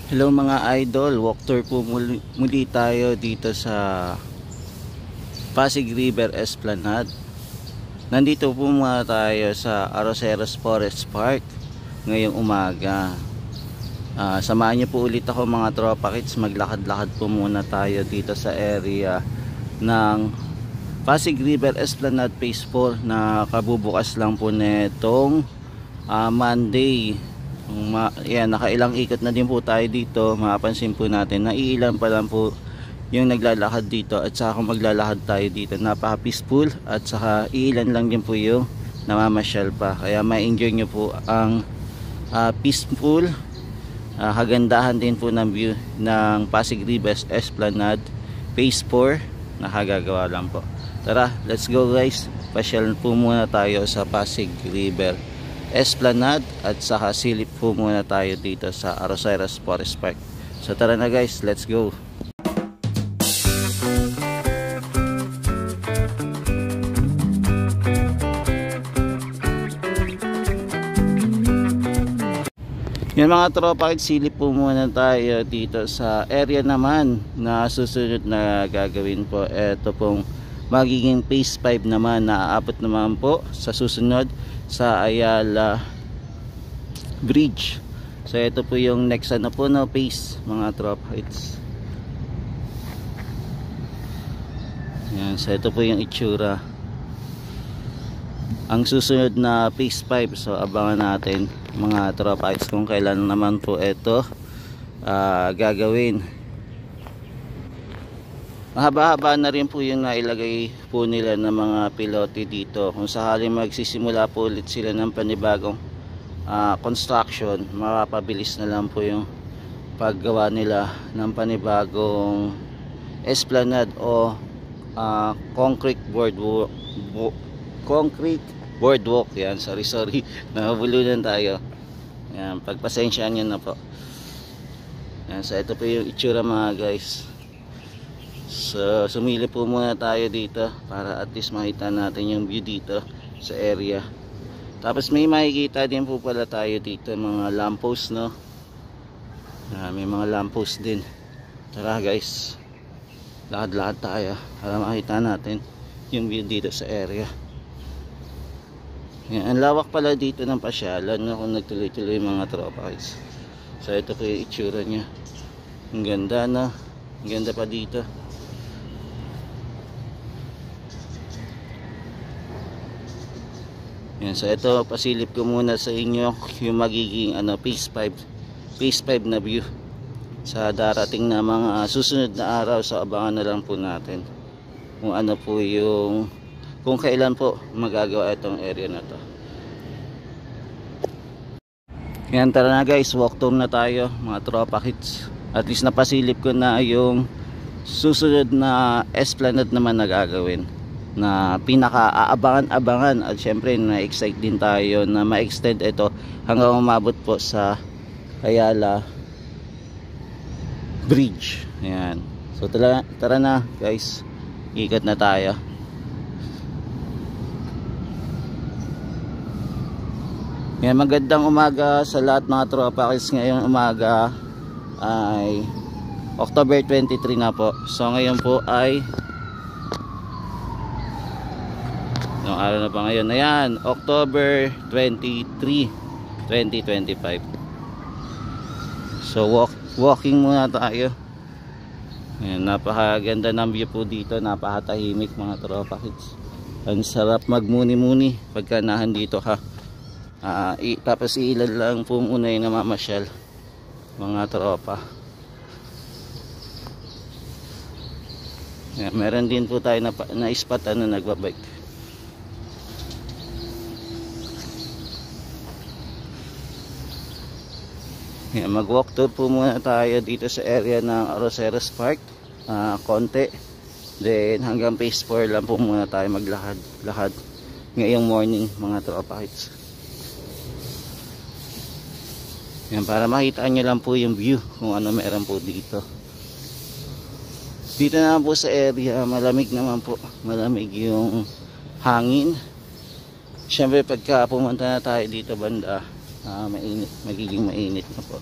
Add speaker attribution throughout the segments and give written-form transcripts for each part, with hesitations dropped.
Speaker 1: Hello mga idol, walk tour po muli tayo dito sa Pasig River Esplanade. Nandito po muna tayo sa Arroceros Forest Park ngayong umaga. Samahan niyo po ulit ako mga tropa kids, maglakad-lakad po muna tayo dito sa area ng Pasig River Esplanade Phase 4 na kabubukas lang po netong Monday. Yan, nakailang ikot na din po tayo dito. Mapapansin po natin na iilan pa lang po yung naglalakad dito at saka kung maglalakad tayo dito, napaka peaceful at saka iilan lang din po yung namamasyal pa, kaya ma-enjoy nyo po ang peaceful kagandahan din po ng view ng Pasig River Esplanade Phase 4 na kagagawa lang po. Tara, let's go guys, pasyal po muna tayo sa Pasig River Esplanade at saka silip po muna tayo dito sa Arroceros Forest Park. So tara na guys, let's go. Yan mga tropa, silip po muna tayo dito sa area naman na susunod na gagawin po. Ito pong magiging phase 5 naman, na aabot naman po sa susunod sa Ayala Bridge. So ito po yung next ano po na phase mga tropa hits. Yan, so ito po yung itsura ang susunod na phase 5. So abangan natin mga tropa hits kung kailan naman po ito gagawin. Mahaba-haba na rin po yung nailagay po nila ng mga pilote dito. Kung sakaling magsisimula po ulit sila ng panibagong construction, mapapabilis na lang po yung paggawa nila ng panibagong esplanade o concrete boardwalk. Yan, sorry nabulunan tayo. Yan, pagpasensyaan nyo na po. Yan, so ito po yung itsura mga guys. So sumili po muna tayo dito para at least makita natin yung view dito sa area. Tapos may makikita din po pala tayo dito mga lamppost, no? May mga lamppost din. Tara guys, lakad-lakad tayo para makita natin yung view dito sa area. Yan, ang lawak pala dito ng pasyalan, no? Kung nagtuloy-tuloy mga tropa guys. So ito po yung itsura nya. Ang ganda, no? Ang ganda pa dito. Yan, so ito pasilip ko muna sa inyo yung magiging phase 5 na view sa darating na mga susunod na araw. So abangan na lang po natin kung ano po yung kung kailan po magagawa itong area na to. Yan, tara na guys, walk tour na tayo mga tropa hits. At least napasilip ko na yung susunod na esplanade naman na gagawin, na pinaka-aabangan-abangan, at syempre na-excite din tayo na ma-extend ito hanggang umabot po sa Ayala Bridge. Ayan. So tara na guys, ikot na tayo. Ayan, magandang umaga sa lahat mga tropa guys. Ngayong umaga ay October 23 na po. So ngayon po ay noong araw na pa ngayon. Ayan, October 23, 2025. So walking muna tayo. Ayan, napakaganda ng view po dito, napakatahimik mga tropa kids. Ang sarap magmuni-muni pagka nahandito ka. Tapos ilan lang po muna yung namamasyal mga tropa. Ayan, meron din po tayo na spot nagbabike. Yan, mag-walk tour po muna tayo dito sa area ng Arroceros Park konti, then hanggang phase 4 lang po muna tayo maglakad ngayong morning mga tropa hits. Yan, para makita nyo lang po yung view kung ano meron po dito. Dito naman po sa area, malamig naman po, malamig yung hangin. Siyempre pagka pumunta na tayo dito banda, mainit, magiging mainit na po.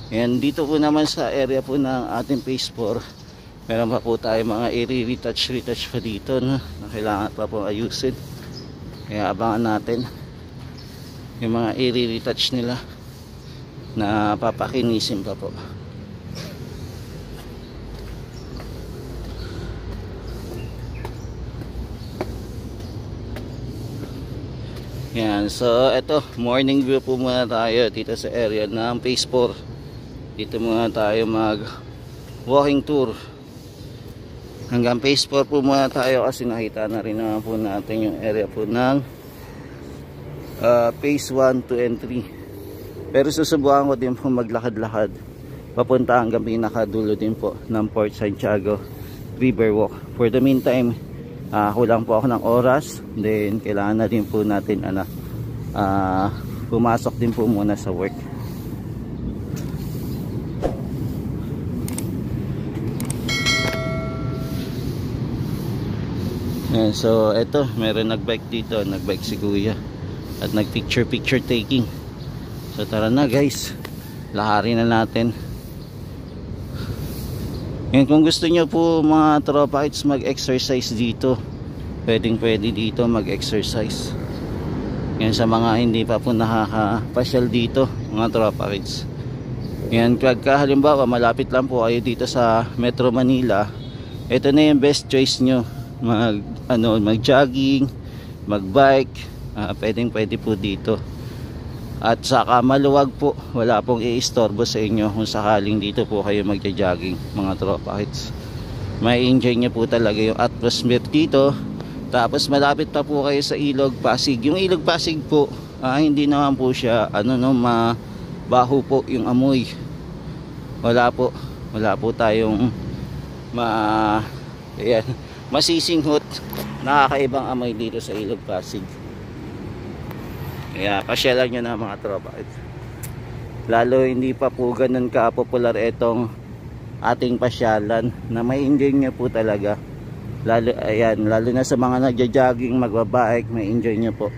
Speaker 1: And dito po naman sa area po ng ating phase 4, meron pa po tayo mga retouch pa dito, no? Na kailangan pa po ayusin. Kaya abangan natin yung mga retouch nila na papakinisin pa po. Yan, so eto, morning view po muna tayo dito sa area ng phase 4. Dito muna tayo mag walking tour hanggang phase 4 po muna tayo, kasi nakita na rin naman po natin yung area po ng phase 1, 2 and 3. Pero susubukan ko din po maglakad-lakad papunta hanggang pinakadulo din po ng Port Santiago Riverwalk. For the meantime, kulang po ako ng oras, then kailangan na din po natin pumasok din po muna sa work. Ayan, so eto, meron nagbike dito, nagbike si kuya at nag picture taking. So tara na guys, laharin na natin. Yan, kung gusto nyo po mga tropa kids mag exercise dito, pwede dito mag exercise. Yan, sa mga hindi pa po nakakapasyal dito mga tropa kids. Yan, pagka halimbawa malapit lang po kayo dito sa Metro Manila, ito na yung best choice nyo. Mag jogging, mag bike, pwede po dito. At saka maluwag po, wala pong iistorbo sa inyo kung sakaling dito po kayo magja-jogging mga tropa kids. May enjoy nyo po talaga yung atmosphere dito. Tapos malapit pa po kayo sa Ilog Pasig. Yung Ilog Pasig po, hindi naman po siya mabaho po yung amoy. Wala po tayong masisinghot, nakakaibang amoy dito sa Ilog Pasig. Kaya pasyalan nyo na mga tropa. Lalo hindi pa po ganun ka-popular itong ating pasyalan, na may enjoy nyo po talaga. Lalo na sa mga nagja-jogging, magbabike, may enjoy nyo po.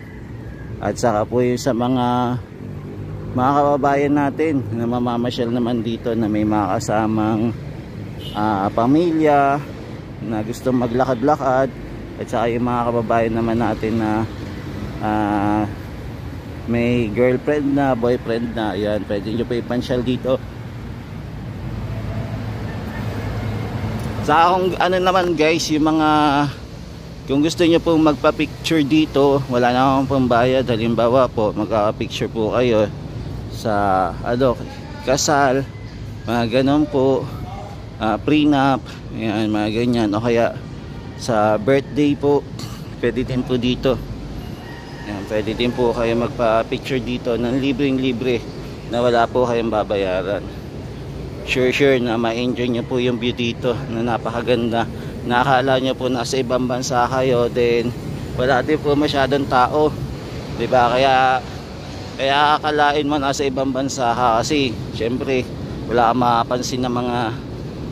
Speaker 1: At saka po yung sa mga kababayan natin na mamamasyal naman dito, na may mga kasamang pamilya na gusto maglakad-lakad, at saka yung mga kababayan naman natin na may girlfriend na, boyfriend na, yan, pwede nyo pa ipansyal dito. Sa akong naman guys, yung mga kung gusto nyo pong magpa-picture dito, wala na akong pambayad. Halimbawa po, magka-picture po kayo sa kasal, mga ganon po, prenup, yan, mga ganyan, o kaya sa birthday po, pwede din po dito. Yan, pwede din po kayo magpa-picture dito ng libreng-libre na wala po kayong babayaran. Sure na ma-enjoy nyo po yung view dito na napakaganda. Nakakala nyo po nasa ibang bansa kayo, then wala din po masyadong tao, diba? Kaya akalain mo nasa ibang bansa ka, kasi syempre wala kang mapapansin ng mga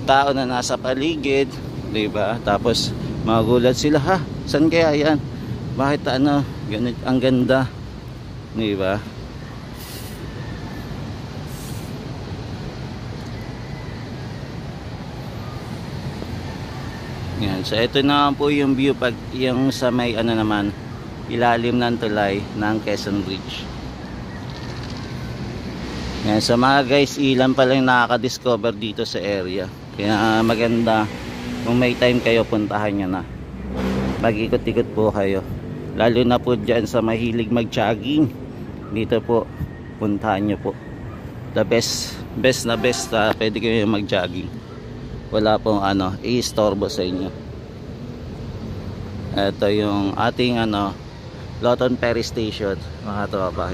Speaker 1: tao na nasa paligid, diba? Tapos magulat sila, ha? Saan kaya yan? Bakit ganit ang ganda, diba? Yan, so ito na po yung view pag yung sa may naman, ilalim ng tulay ng Quezon Bridge. Yan, so mga guys, ilan pa lang nakaka-discover dito sa area. Kaya maganda kung may time kayo, puntahan nyo na. Mag-ikot-ikot po kayo. Lalo na po dyan sa mahilig mag-jogging. Dito po, puntahan nyo po. The best na best, pwede kayo mag-jogging. Wala pong i-istorbo sa inyo. Ito yung ating Loton Ferry Station, mga tropa.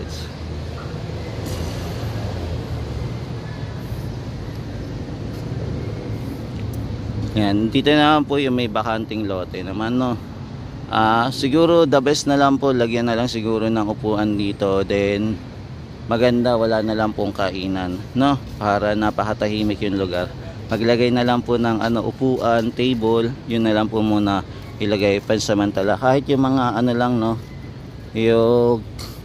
Speaker 1: Yan, dito naman po yung may bakanting lote naman, no. Siguro the best na lang po, lagyan na lang siguro ng upuan dito, then maganda, wala na lang pong kainan, no, para napakatahimik yung lugar. Maglagay na lang po ng upuan, table, yun na lang po muna ilagay pansamantala. Kahit yung mga lang, no, yung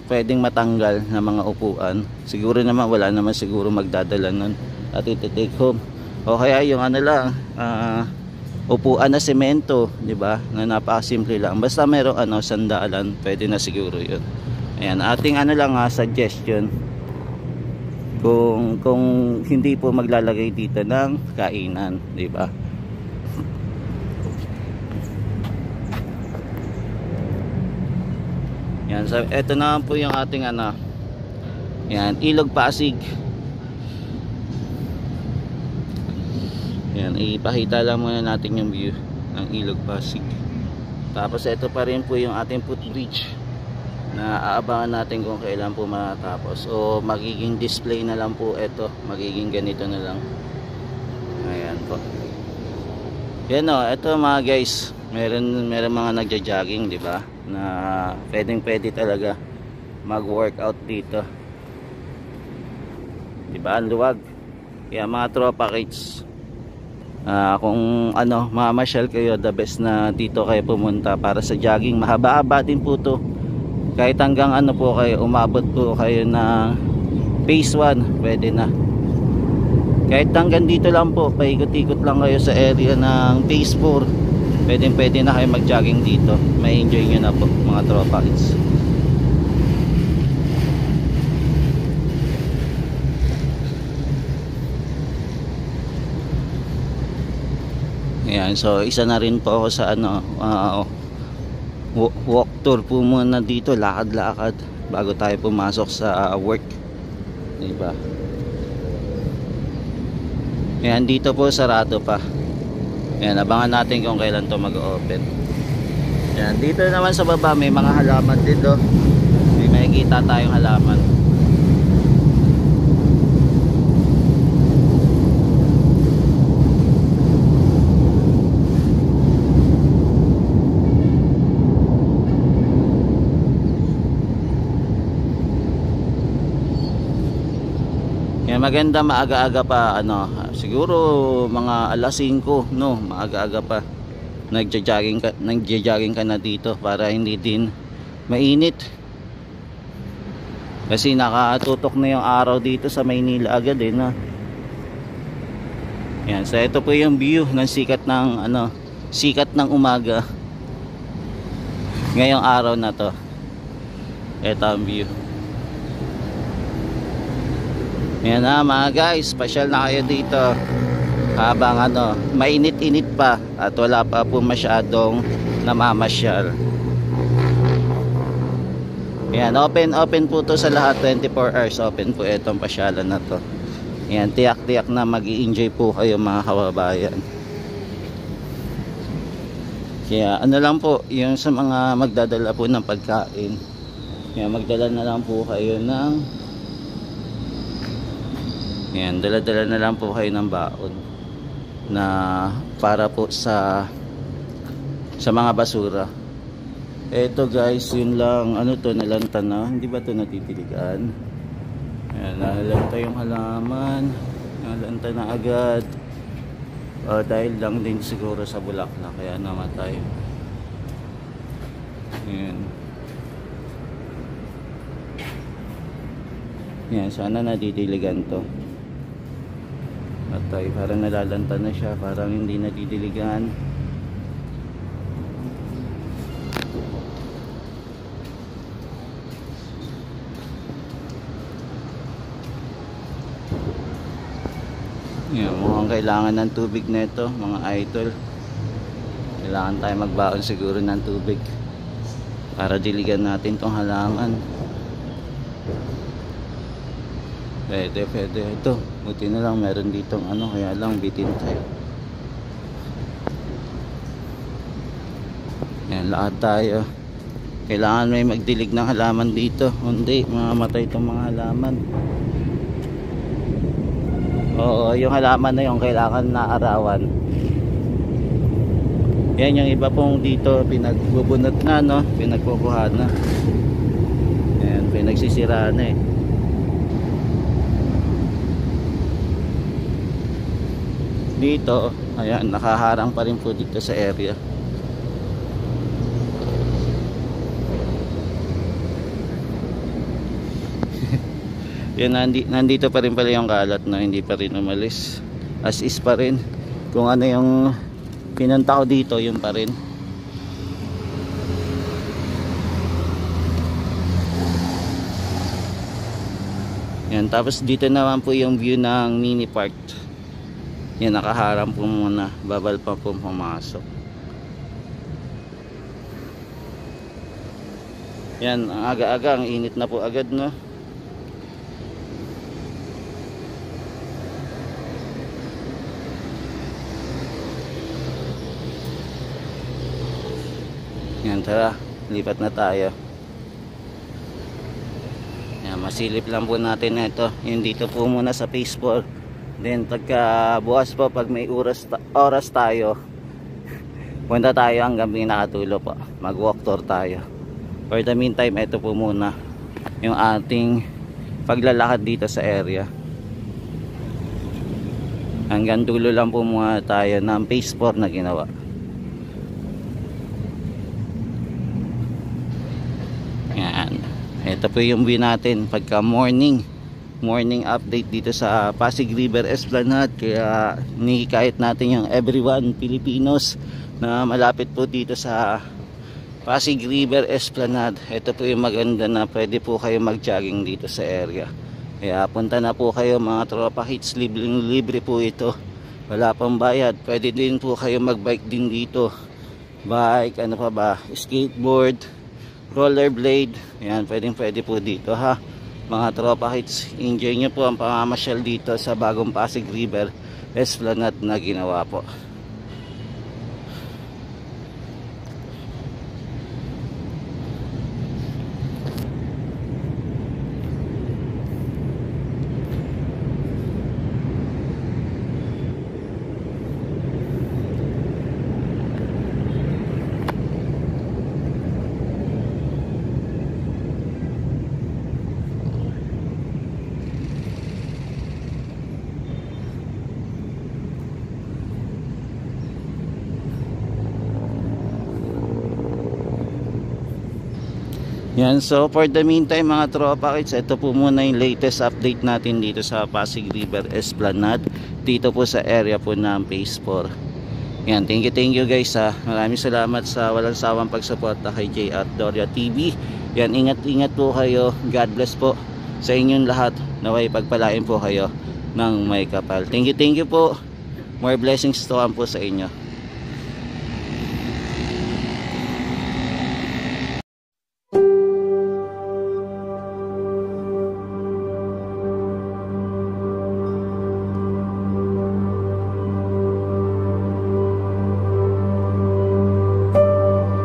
Speaker 1: pwedeng matanggal na mga upuan. Siguro naman wala naman siguro magdadala nun at iti-take home. O kaya yung ano lang, upuan na semento, di ba? Na napakasimple lang. Basta merong sandalan, pwede na siguro yun. Ayan, ating lang suggestion. Kung hindi po maglalagay dito ng kainan, di ba? Yan, so eto na po yung ating yan, Ilog Pasig. Yan, ipakita lang muna natin yung view ng Ilog Pasig. Tapos ito pa rin po yung ating footbridge na aabangan natin kung kailan po matapos. O magiging display na lang po ito, magiging ganito na lang. Ayan po. Yan o, ito mga guys, meron mga nagja-jogging, di ba? Na pwede talaga mag-workout dito. Di ba? Ang luwag. Kaya mga tropa kids, kung mamasyal kayo, the best na dito kayo pumunta para sa jogging. Mahaba-haba din po to. Kahit hanggang po kayo, umabot po kayo na phase 1, pwede na. Kahit hanggang dito lang po, paikot-ikot lang kayo sa area ng phase 4, pwede na kayo mag-jogging dito. May enjoy nyo na po mga tropa kids. Ayan, so isa na rin po ako sa walk tour po muna dito, lakad-lakad bago tayo pumasok sa work, diba? Ayan, dito po sarado pa. Ayan, abangan natin kung kailan to mag-open. Ayan, dito naman sa baba may mga halaman dito. May makikita tayong halaman. Maganda maaga-aga pa, siguro mga alas 5, no, maaga-aga pa nagja-jogging ka na dito para hindi din mainit, kasi nakatutok na yung araw dito sa Maynila agad na. Yan, so ito po yung view ng sikat ng umaga ngayong araw na to. Ito ang view. Yan na mga guys, pasyal na kayo dito habang mainit-init pa at wala pa po masyadong namamasyal. Yan, open po to sa lahat, 24 hours open po itong pasyalan na to. Yan, tiyak-tiyak na mag-i-enjoy po kayo mga kababayan. Kaya lang po, yung sa mga magdadala po ng pagkain, yan, magdala na lang po kayo ng dala-dala na lang po kayo ng baon na para po sa mga basura. Eto guys, yun lang, to, nalanta na, hindi ba to natitiligan? Ayan, nalanta yung halaman, nalanta na agad. Dahil lang din siguro sa bulaklak kaya namatay. Ayan. Ayan, sana natitiligan to. At parang nalalanta na siya, parang hindi natitiligan. Yan, mukhang kailangan ng tubig nito mga idol. Kailangan tayo magbaon siguro ng tubig para diligan natin tong halaman. Pwede ito. Buti na lang meron ditong kaya lang bitin tayo. Yan, lahat tayo. Kailangan may magdilig ng halaman dito. Hindi, mamamatay itong mga halaman. Oo, yung halaman na yung kailangan na arawan. Yan, yung iba pong dito pinagbubunot na, pinagkukuha na. Yan, pinagsisira na dito, ayan, nakaharang pa rin po dito sa area. Yan, nandito pa rin pala yung kalat, no? Hindi pa rin umalis. As is pa rin. Kung ano yung pinunta ko dito, yun pa rin. Yan, tapos dito naman po yung view ng mini park. Yan, nakaharang po muna. Babal pa po pumasok. Yan, ang aga-aga, ang init na po agad, no? Yan, tara, lipat na tayo. Yan, masilip lang po natin na ito. Yung dito po muna sa phase 4. Then pagka bukas po, pag may oras tayo, punta tayo hanggang Pinakatulo po. Mag-walk tour tayo. For the meantime, ito po muna yung ating paglalakad dito sa area. Hanggang dulo lang po muna tayo ng phase 4 na ginawa. Yan. Ito po yung view natin pagka morning update dito sa Pasig River Esplanade. Kaya nikikayat natin yung everyone Filipinos na malapit po dito sa Pasig River Esplanade. Ito po yung maganda na pwede po kayo mag-jogging dito sa area. Kaya punta na po kayo mga tropa hits. Libre po ito. Wala pang bayad. Pwede din po kayo mag-bike din dito. Bike, ano pa ba? Skateboard, rollerblade. Yan, pwede po dito ha. Mga tropa hits, enjoy nyo po ang pamamasyal dito sa bagong Pasig River Esplanade na ginawa po. Yan, so for the meantime mga tropa kids, ito po muna yung latest update natin dito sa Pasig River Esplanade, dito po sa area po ng phase 4. Yan, thank you guys ha. Maraming salamat sa walang sawang pagsuporta kay JR Doria TV. Yan, ingat po kayo. God bless po sa inyong lahat. Naway pagpalain po kayo ng may kapal. Thank you po. More blessings to po sa inyo.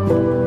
Speaker 2: you.